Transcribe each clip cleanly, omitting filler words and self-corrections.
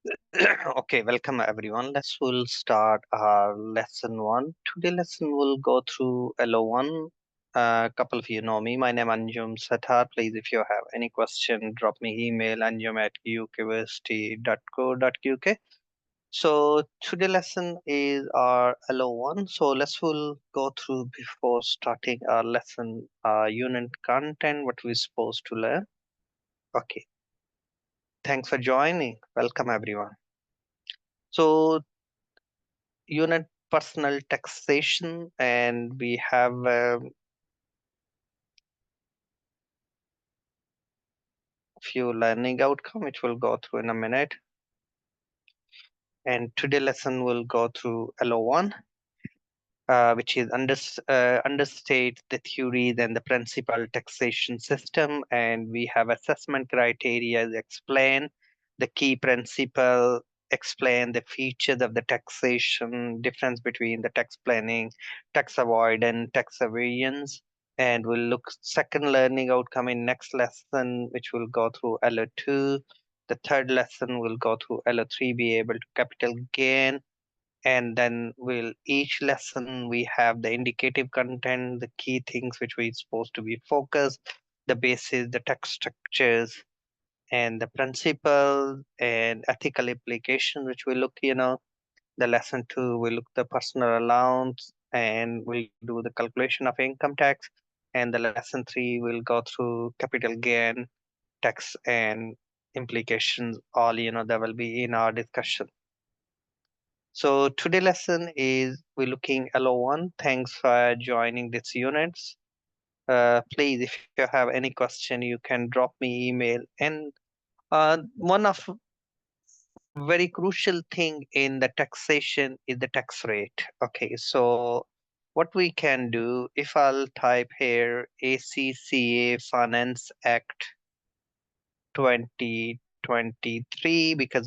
Okay, welcome everyone. We'll start our lesson one. Today lesson will go through LO1. A couple of you know me. My name is Anjum Satar. Please, if you have any question, drop me email anjum@ukversity.co.uk. So today lesson is our LO1. So we'll go through before starting our lesson, unit content, what we're supposed to learn. Okay, thanks for joining. Welcome everyone. So unit personal taxation, and we have a few learning outcome which we'll go through in a minute. And today lesson will go through LO1, which is understate the theories and the principal taxation system, and we have assessment criteria explain the key principle, explain the features of the taxation, difference between the tax planning, tax avoidance, tax avoidance, and we'll look second learning outcome in next lesson, which will go through LO2. The third lesson will go through LO3, be able to capital gain, and then we'll each lesson we have the indicative content, the key things which we supposed to be focused, the basis, the text structures, and the principles and ethical implication which we look, the lesson two we look the personal allowance and we'll do the calculation of income tax, and the lesson three will go through capital gain, tax, and implications. All that will be in our discussion. So today lesson is we're looking LO1. Thanks for joining this units. Please, if you have any question, you can drop me email. And one of very crucial thing in the taxation is the tax rate. Okay, so what we can do, if I'll type here ACCA Finance Act 2023, because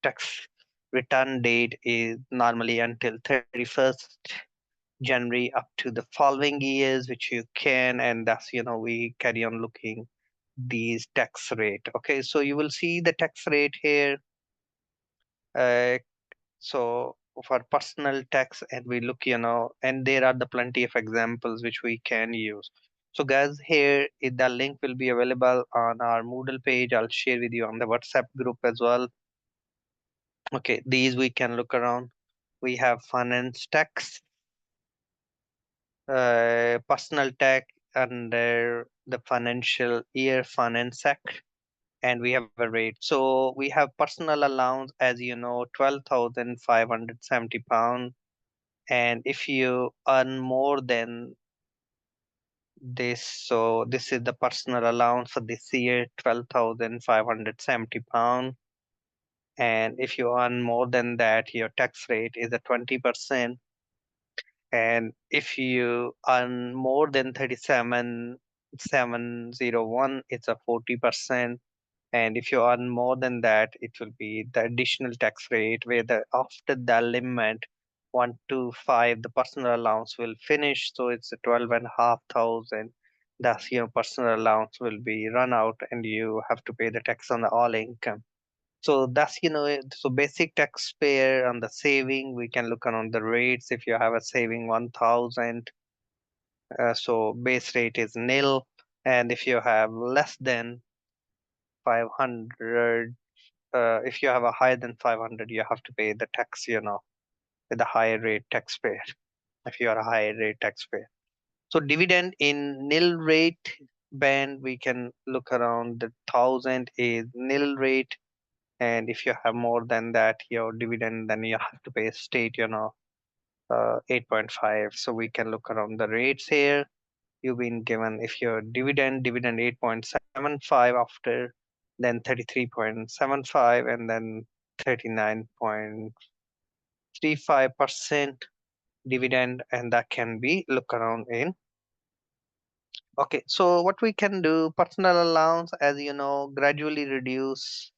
tax return date is normally until 31st January up to the following years, which you can, and that's, we carry on looking these tax rate. Okay, so you will see the tax rate here. Uh, so for personal tax, and we look, and there are the plenty of examples which we can use. So guys, here the link will be available on our Moodle page. I'll share with you on the WhatsApp group as well. Okay, these we can look around. We have finance tax, personal tax under the financial year finance act, and we have a rate. So we have personal allowance, as you know, 12,570 pound, and if you earn more than this, so this is the personal allowance for this year, 12,570 pound, and if you earn more than that, your tax rate is a 20%. And if you earn more than 37,701, it's a 40%. And if you earn more than that, it will be the additional tax rate where the after the limit 1 to 5, the personal allowance will finish. So it's a 12,500. That's your personal allowance will be run out, and you have to pay the tax on the all income. So that's, so basic taxpayer on the saving, we can look on the rates. If you have a saving 1,000, so base rate is nil. And if you have less than 500, if you have a higher than 500, you have to pay the tax, with a higher rate taxpayer, if you are a higher rate taxpayer. So dividend in nil rate band, we can look around the 1,000 is nil rate. And if you have more than that, your dividend, then you have to pay state, 8.5. So we can look around the rates here. You've been given, if your dividend 8.75 after, then 33.75, and then 39.35% dividend, and that can be look around in. Okay, so what we can do, personal allowance, as you know, gradually reduce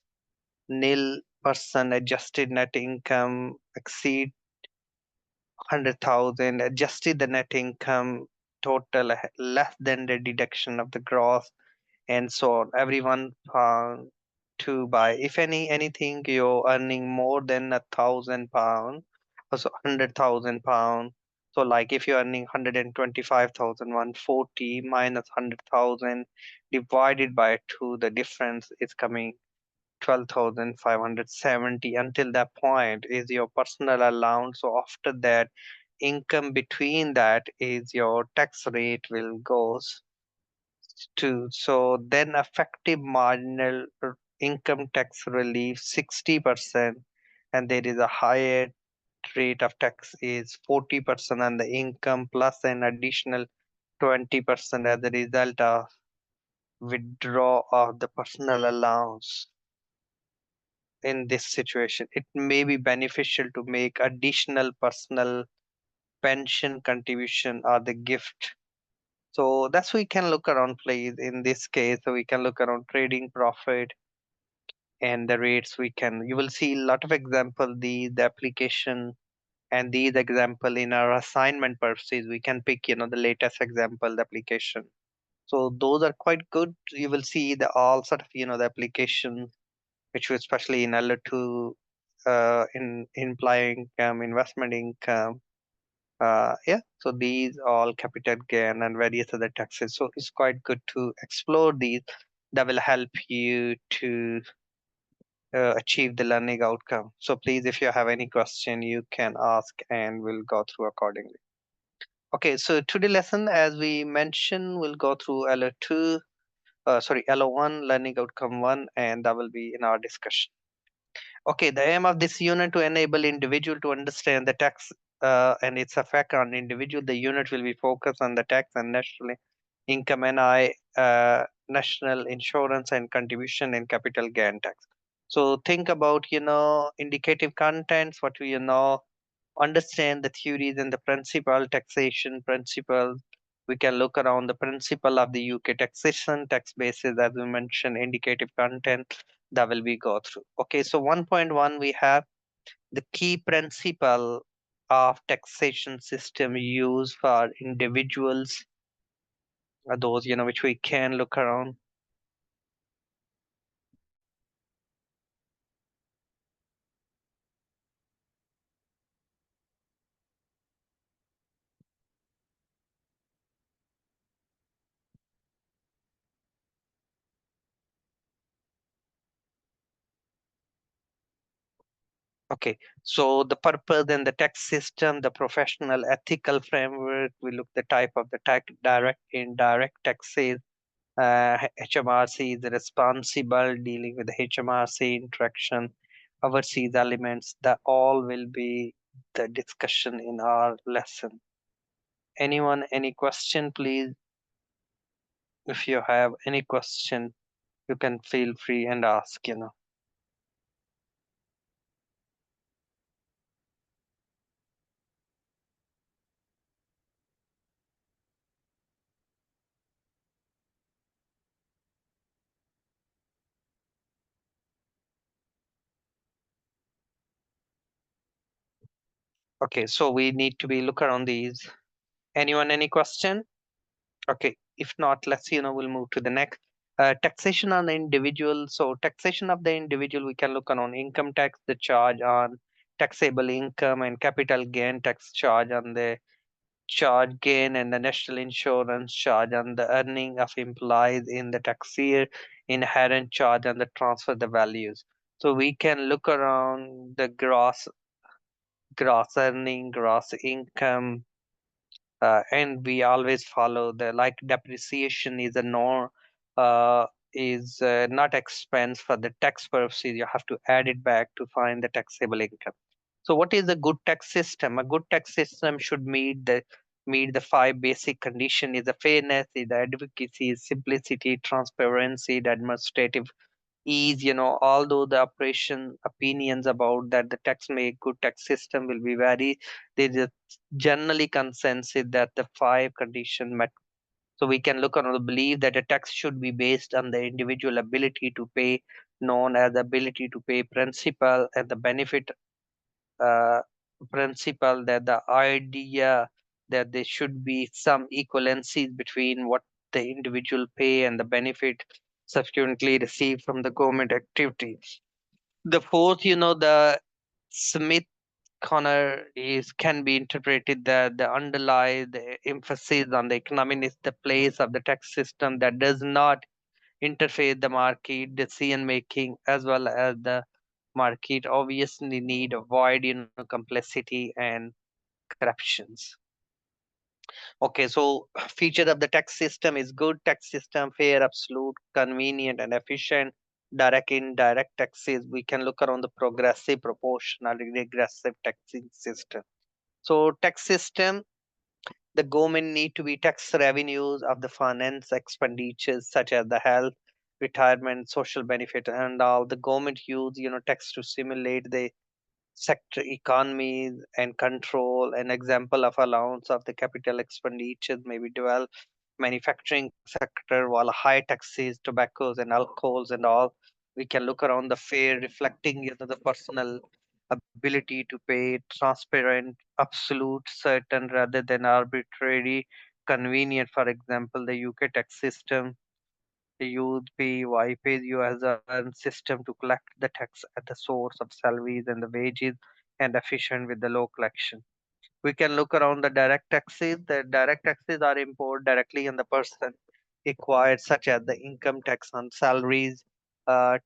nil person adjusted net income exceed 100,000, adjusted the net income total less than the deduction of the gross, and so on. Everyone to buy. If anything you're earning more than £1,000, also £100,000. So like if you're earning 125,000, 140 minus 100,000 divided by 2, the difference is coming 12,570. Until that point is your personal allowance. So after that, income between that is your tax rate will goes to. So then effective marginal income tax relief 60%, and there is a higher rate of tax is 40% on the income plus an additional 20% as a result of withdraw of the personal allowance. In this situation, it may be beneficial to make additional personal pension contribution or the gift. So that's we can look around, please. In this case, so we can look around trading profit and the rates. We can, you will see a lot of example, the application and these example in our assignment purposes. We can pick, the latest example, the application. So those are quite good. You will see the all sort of, the application, which was especially in L2, in implying income, investment income. Yeah, so these all capital gain and various other taxes. So it's quite good to explore these. That will help you to achieve the learning outcome. So please, if you have any question, you can ask and we'll go through accordingly. Okay, so today lesson, as we mentioned, we'll go through LO2, LO1, learning outcome 1, and that will be in our discussion. Okay, the aim of this unit to enable individual to understand the tax and its effect on individual. The unit will be focused on the tax and national income, NI, national insurance and contribution and capital gain tax. So think about, indicative contents, what we, understand the theories and the principle, taxation principles. We can look around the principle of the UK taxation, tax basis, as we mentioned, indicative content that will be go through. Okay, so 1.1 we have the key principle of taxation system used for individuals, are those, which we can look around. Okay, so the purpose and the tax system, the professional ethical framework, we look the type of the tax, direct, indirect taxes. HMRC is responsible dealing with the HMRC interaction, overseas elements, that all will be the discussion in our lesson. Anyone, any question, please? If you have any question, you can feel free and ask. Okay, so we need to be look around these. Anyone, any question? Okay, if not, let's we'll move to the next. Taxation on the individual. So taxation of the individual, we can look on income tax, the charge on taxable income, and capital gain tax charge on the charge gain, and the national insurance charge on the earning of employees in the tax year, inherent charge on the transfer the values. So we can look around the gross earning, gross income, and we always follow the like depreciation is a no is not expense for the tax purposes. You have to add it back to find the taxable income. So what is a good tax system? A good tax system should meet the five basic condition: is the fairness, is the advocacy, is simplicity, transparency, the administrative ease. Although the operation opinions about that the tax make good tax system will be very, there is a generally consensus that the five condition met. So we can look on the belief that a tax should be based on the individual ability to pay, known as the ability to pay principle, and the benefit uh, principle, that the idea that there should be some equivalency between what the individual pay and the benefit subsequently received from the government activity. The fourth, the Smith corner is can be interpreted that the underlie the emphasis on the economy is the place of the tax system that does not interfere the market decision making as well as the market obviously need avoid complexity and corruptions. Okay, so feature of the tax system is good tax system, fair, absolute, convenient, and efficient. Direct, indirect taxes. We can look around the progressive, proportional, regressive taxing system. So tax system, the government need to be tax revenues of the finance expenditures such as the health, retirement, social benefit, and all. The government use tax to simulate the sector economies and control. An example of allowance of the capital expenditures may be developed manufacturing sector, while high taxes, tobaccos and alcohols and all. We can look around the fair, reflecting the personal ability to pay, transparent, absolute, certain rather than arbitrary, convenient. For example, the UK tax system, the youth pay Y pays you as a system to collect the tax at the source of salaries and the wages and efficient with the low collection. We can look around the direct taxes. The direct taxes are imposed directly on the person acquired, such as the income tax on salaries,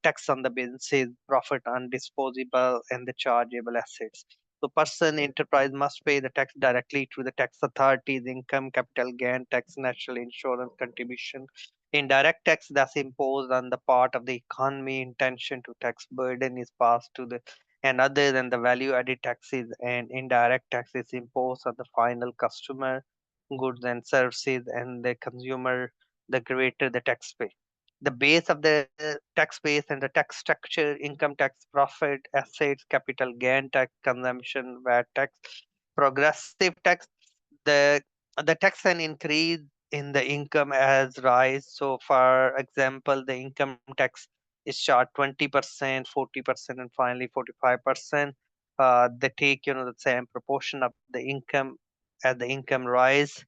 tax on the businesses, profit on disposable, and the chargeable assets. So, person enterprise must pay the tax directly to the tax authorities, income, capital gain tax, national insurance contribution. Indirect tax thus imposed on the part of the economy intention to tax burden is passed to the and other than the value added taxes and indirect taxes imposed on the final customer goods and services and the consumer, the greater the tax pay. The base of the tax base and the tax structure: income tax, profit, assets, capital gain tax, consumption, VAT tax, progressive tax. The the tax and increase in the income as rise. So for example, the income tax is charged 20%, 40%, and finally 45%. They take the same proportion of the income as the income rise,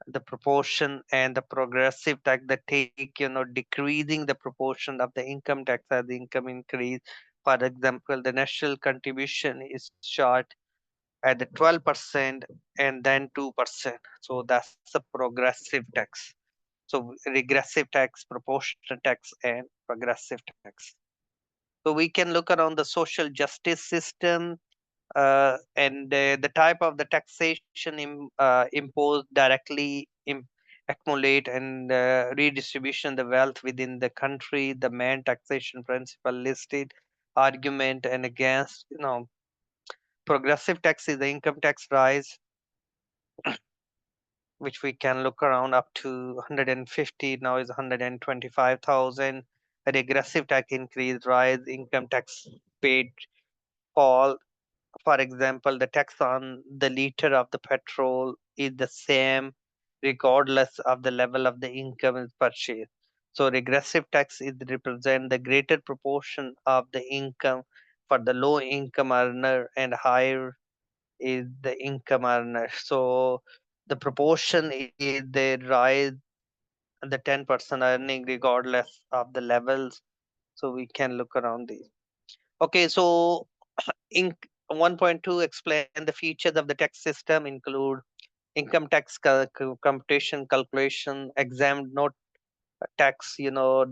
the proportion. And the progressive tax that take decreasing the proportion of the income tax as the income increase. For example, the national contribution is charged at the 12% and then 2%. So that's the progressive tax. So regressive tax, proportional tax, and progressive tax. So we can look around the social justice system, and the type of the taxation imposed directly accumulate and redistribution the wealth within the country. The main taxation principle listed argument and against progressive tax is the income tax rise, which we can look around up to 150, now is 125,000. A regressive tax increase rise, income tax paid fall. For example, the tax on the liter of the petrol is the same regardless of the level of the income is purchased. So regressive tax is represent the greater proportion of the income for the low income earner and higher is the income earner. So the proportion is the rise the 10% earning regardless of the levels. So we can look around these. Okay, so in 1.2 explain the features of the tax system include income tax computation calculation, exempt no tax,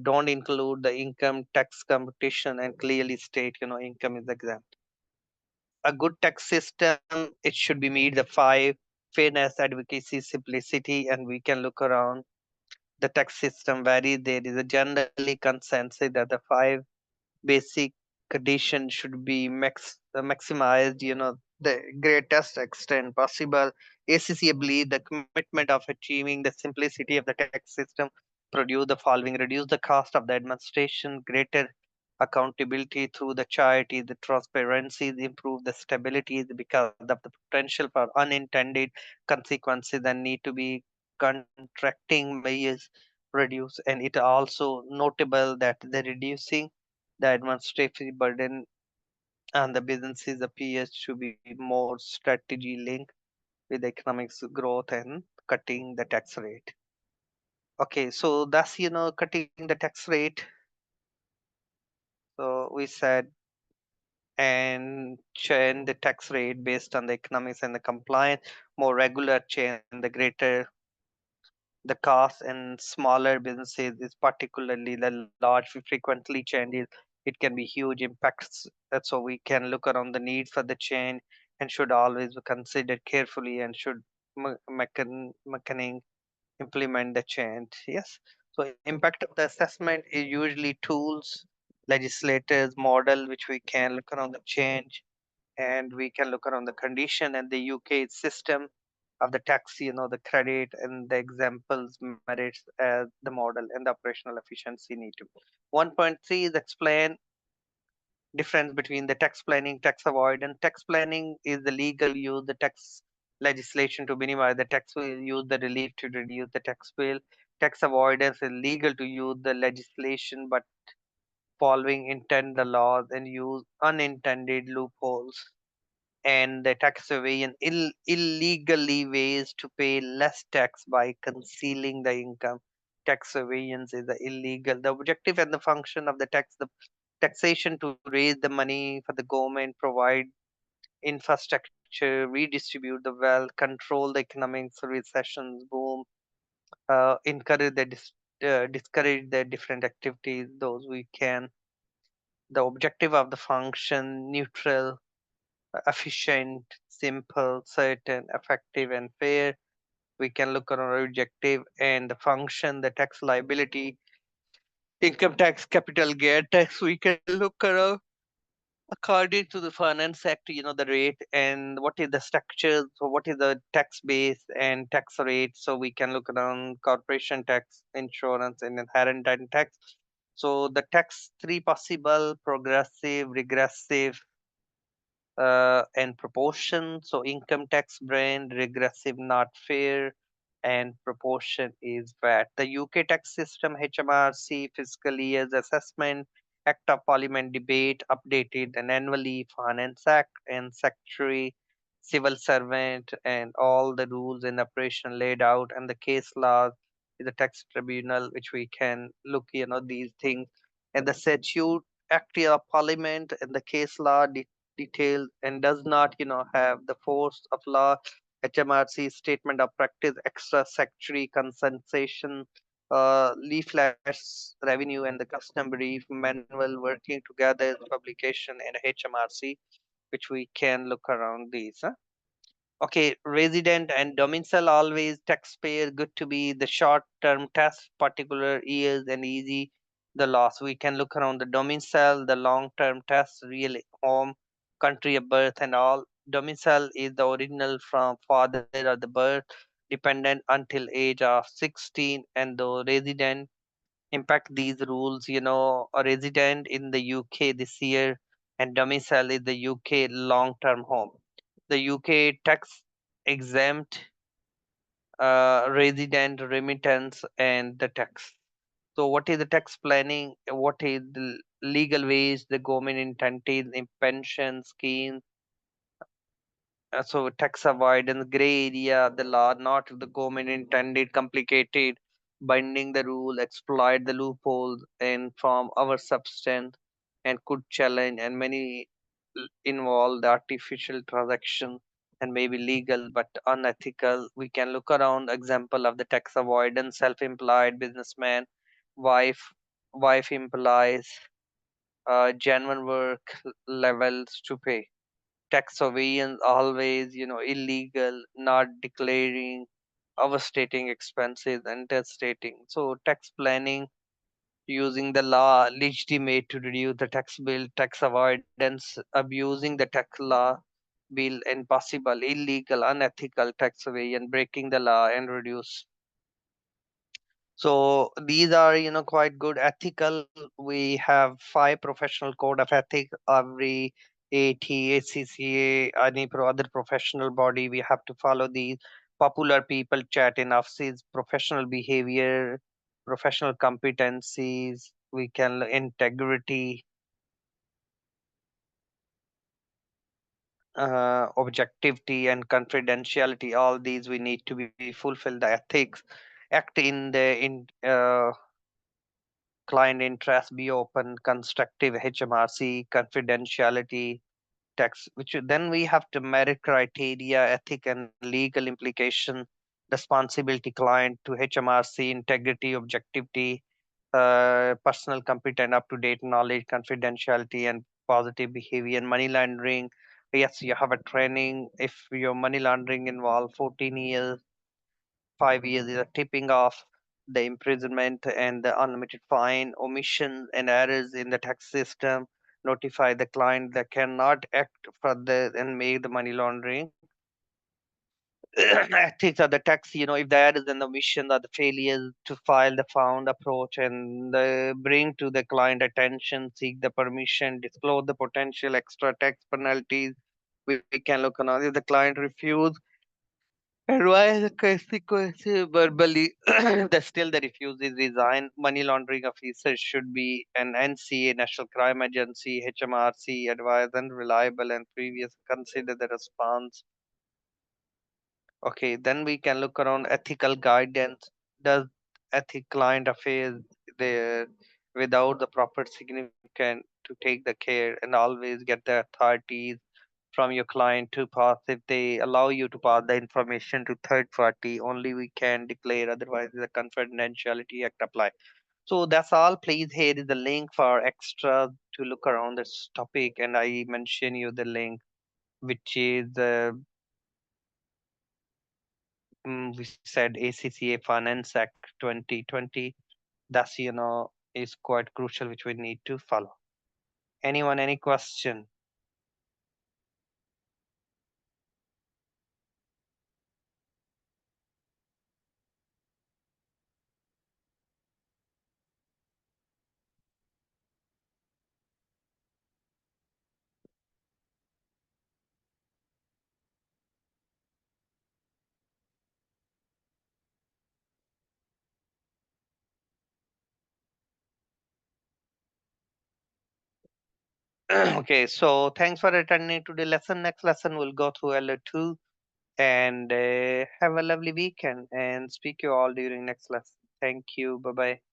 don't include the income tax computation and clearly state, income is exempt. A good tax system, it should be meet the five: fairness, advocacy, simplicity. And we can look around the tax system vary. There is a generally consensus that the five basic conditions should be maximized, the greatest extent possible. ACCA believe the commitment of achieving the simplicity of the tax system produce the following: reduce the cost of the administration, greater accountability through the charity, the transparency, improve the stability because of the potential for unintended consequences and need to be contracting measures reduce. And it also notable that the reducing the administrative burden and the businesses appears to be more strategy linked with economic growth and cutting the tax rate. Okay, so that's cutting the tax rate. So we said, and change the tax rate based on the economics and the compliance. More regular change, the greater the cost, and smaller businesses is particularly the large frequently changes. It can be huge impacts. So we can look around the need for the change and should always be considered carefully and should mechanic implement the change. Yes. So impact of the assessment is usually tools, legislators, model which we can look around the change, and we can look around the condition and the UK system of the tax, the credit and the examples merits as the model and the operational efficiency need to. 1.3 is explain difference between the tax planning, tax avoidance. Tax planning is the legal use the tax legislation to minimize the tax bill, use the relief to reduce the tax bill. Tax avoidance is legal to use the legislation but following intent the laws and use unintended loopholes. And the tax evasion illegally ways to pay less tax by concealing the income. Tax evasion is the illegal. The objective and the function of the taxation to raise the money for the government, provide infrastructure, redistribute the wealth, control the economic recessions, boom, encourage discourage the different activities. Those we can. The objective of the function neutral, efficient, simple, certain, effective, and fair. We can look at our objective and the function, the tax liability, income tax, capital gain tax. We can look at according to the Finance Act, the rate and what is the structure. So what is the tax base and tax rate? So we can look around corporation tax, insurance, and inheritance tax. So the tax three possible: progressive, regressive, and proportion. So income tax brand, regressive not fair, and proportion is VAT. The UK tax system, HMRC, fiscal years assessment, Act of Parliament debate, updated and annually, Finance Act and Secretary, civil servant, and all the rules in operation laid out, and the case laws is the tax tribunal, which we can look, these things, and the statute, Act of Parliament, and the case law detailed and does not, have the force of law. HMRC statement of practice, extra secretary compensation, leaflets, revenue, and the custom brief manual working together as publication and HMRC, which we can look around these. Huh? Okay, resident and domicile always taxpayer good to be the short term test, particular years and easy the loss. We can look around the domicile, the long term test, real home, country of birth and all. Domicile is the original from father of the birth, dependent until age of 16, and the resident impact these rules, a resident in the UK this year and domicile is the UK long term home. The UK tax exempt resident remittance and the tax. So, what is the tax planning? What is the legal ways the government intended in pension schemes? So, tax avoidance, gray area, the law, not the government intended, complicated, binding the rule, exploit the loopholes, and from our substance and could challenge, and many involve the artificial transaction and maybe legal but unethical. We can look around example of the tax avoidance, self-employed businessman, wife, wife implies genuine work levels to pay. Tax surveillance always, illegal, not declaring, overstating expenses, understating. So tax planning using the law legitimate to reduce the tax bill, tax avoidance, abusing the tax law bill, and possible illegal, unethical tax evasion, breaking the law and reduce. So these are, quite good. Ethical, we have 5 professional code of ethics. Every AT, ACCA, any other professional body, we have to follow these. Popular people chat in offices, professional behavior, professional competencies, we can integrity, objectivity, and confidentiality. All these we need to be fulfill the ethics act in the client interest, be open, constructive HMRC, confidentiality, tax, which then we have to merit criteria, ethic and legal implication, responsibility client to HMRC, integrity, objectivity, personal competent, up to date knowledge, confidentiality, and positive behavior. And money laundering, yes, you have a training. If your money laundering involve 14 years, 5 years is a tipping off, the imprisonment and the unlimited fine, omissions and errors in the tax system, notify the client that cannot act further and make the money laundering. Ethics are the tax, if the errors and the omissions are the failures to file the found approach and bring to the client attention, seek the permission, disclose the potential extra tax penalties. We can look on if the client refuse advise the consequence verbally, that still the refuse is resign. Money laundering officer should be an NCA, National Crime Agency, HMRC, advised and reliable and previous consider the response. Okay, then we can look around ethical guidance. Does ethic client affairs there without the proper significant to take the care and always get the authorities from your client to pass. If they allow you to pass the information to third party, only we can declare, otherwise the confidentiality act apply. So that's all. Please, here is the link for extra to look around this topic, and I mention you the link, which is we said ACCA Finance Act 2020. That's is quite crucial, which we need to follow. Anyone, any question? Okay, so thanks for attending to the lesson. Next lesson we'll go through LO2, and have a lovely weekend and speak you all during next lesson. Thank you. Bye bye.